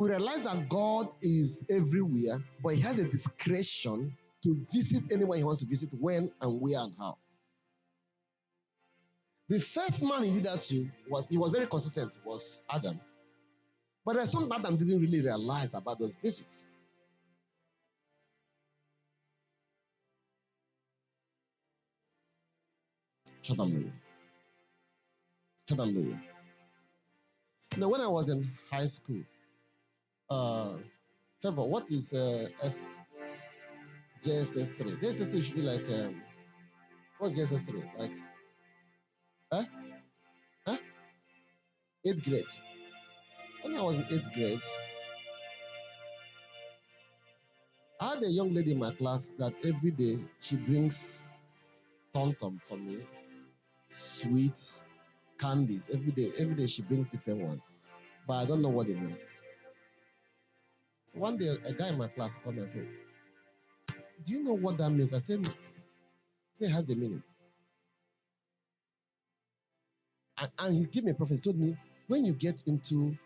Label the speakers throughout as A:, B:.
A: We realize that God is everywhere, but he has a discretion to visit anyone he wants to visit, when and where and how. The first man he did that to was very consistent, was Adam. But there's something Adam didn't really realize about those visits. Hallelujah. Hallelujah. You know, when I was in high school, Favor, what is JSS 3? JSS 3 should be like, what's JSS 3? Like, huh? Huh? 8th grade. When I was in 8th grade, I had a young lady in my class that every day she brings tom-tom for me, sweets, candies. Every day she brings different one. But I don't know what it means. So one day, a guy in my class called me and said, "Do you know what that means?" I said, "It has a meaning." And he gave me a prophecy. He told me, when you get into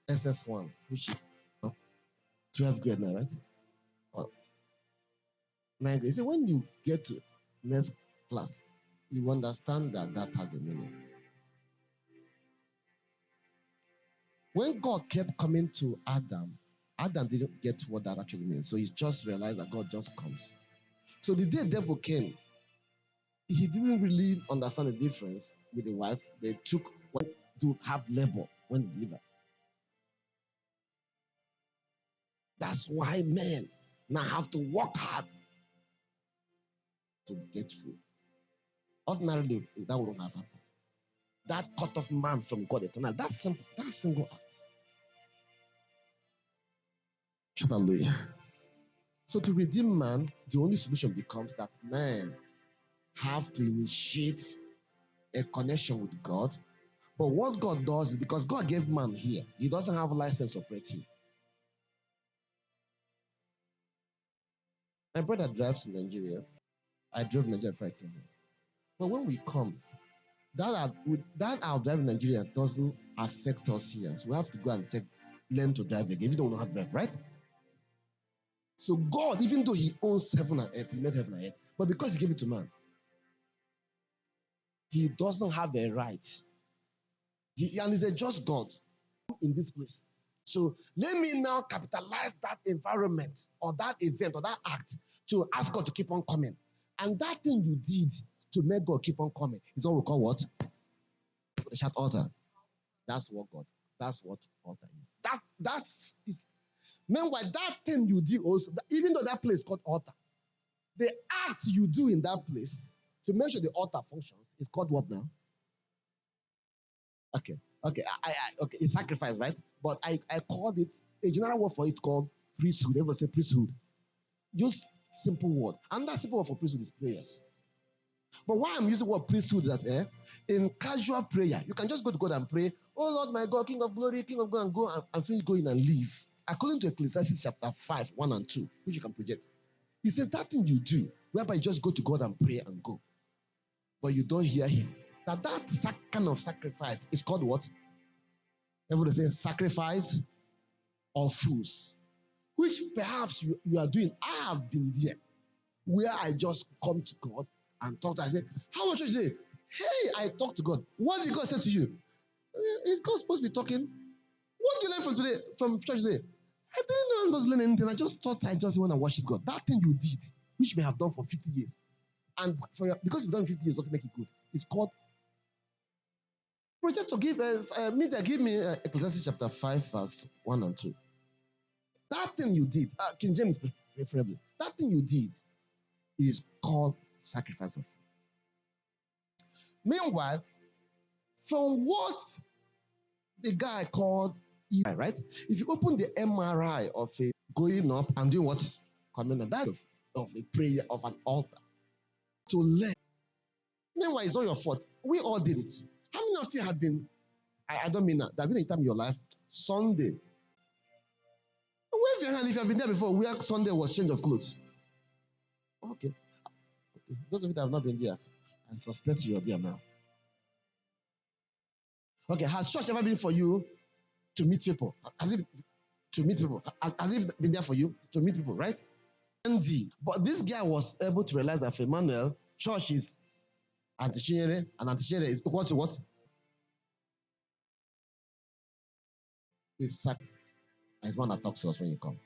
A: SS1, which is 12th grade now, right? Or 9th grade. He said, when you get to next class, you understand that that has a meaning. When God kept coming to Adam, Adam didn't get what that actually means. So he just realized that God just comes. So the day the devil came, he didn't really understand the difference with the wife. They took when to have labor when delivered. That's why men now have to work hard to get food. Ordinarily, that wouldn't have happened. That cut off man from God eternal. That's simple. That's single act. Hallelujah. So to redeem man, the only solution becomes that man have to initiate a connection with God. But what God does is, because God gave man here, he doesn't have a license to operate here. My brother drives in Nigeria. I drove in Nigeria before I came here. But when we come, that our driving in Nigeria doesn't affect us here. So we have to go and learn to drive again, if you don't know how to drive, right? So God, even though he owns heaven and earth, he made heaven and earth, but because he gave it to man, he doesn't have a right. And he's a just God in this place. So let me now capitalize that environment or that event or that act to ask God to keep on coming. And that thing you did to make God keep on coming is what we call what? The shout altar. That's what altar is. That's it. Meanwhile, that thing you did also, even though that place is called altar, the act you do in that place to make sure the altar functions is called what now? Okay, it's sacrifice, right? But I called it, a general word for it called priesthood. Everyone say priesthood. Just simple word. And that simple word for priesthood is prayers. But why I'm using the word priesthood is that in casual prayer, you can just go to God and pray, "Oh Lord my God, King of glory, King of God," and go and finish going and leave. According to Ecclesiastes chapter 5, 1 and 2, which you can project, he says that thing you do, whereby you just go to God and pray and go, but you don't hear him. That kind of sacrifice is called what? Everybody say sacrifice of fools, which perhaps you are doing. I have been there, where I just come to God and talk to him. I say, "How much today?" Hey, I talk to God. What did God say to you? Is God supposed to be talking? What did you learn from church today? I didn't know I was learning anything. I just thought I just want to worship God. That thing you did, which you may have done for 50 years, and because you've done 50 years, doesn't make it good. It's called project to give us. Give me Ecclesiastes chapter 5, verse 1 and 2. That thing you did, King James preferably, that thing you did is called sacrifice of faith. Meanwhile, from what the guy called EI, right? If you open the MRI of a going up and doing what? Coming up, that's of a prayer of an altar to learn. Meanwhile, it's not your fault. We all did it. How many of you have been, I don't mean that, there have been a time in your life, Sunday. Wave your hand if you have been there before, where Sunday was change of clothes. Okay. Those of you that have not been there, I suspect you're there now. Okay, has church ever been for you to meet people? Has it been? to meet people. Has it been there for you to meet people, right? ND. But this guy was able to realize that for Emmanuel, church is antichinere, and antichinere is equal to what? It's one that talks to us when you come.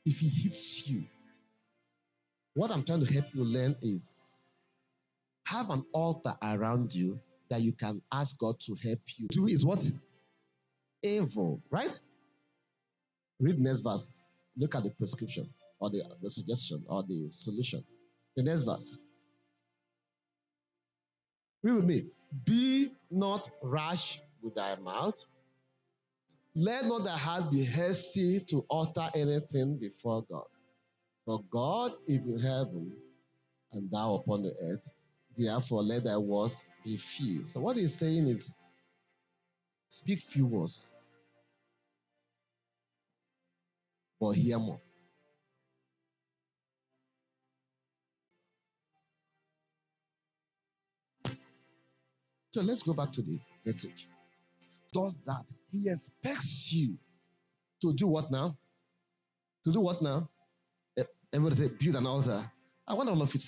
A: If he hits you, what I'm trying to help you learn is have an altar around you that you can ask God to help you. Do is what? Evil, right? Read next verse. Look at the prescription or the suggestion or the solution. The next verse. Read with me. Be not rash with thy mouth. Let not thy heart be hasty to utter anything before God. For God is in heaven and thou upon the earth. Therefore, let thy words be few. So what he's saying is, speak few words, but hear more. So let's go back to the message. Does that he expects you to do what now? To do what now? Everybody say, build an altar. I want all of you to say,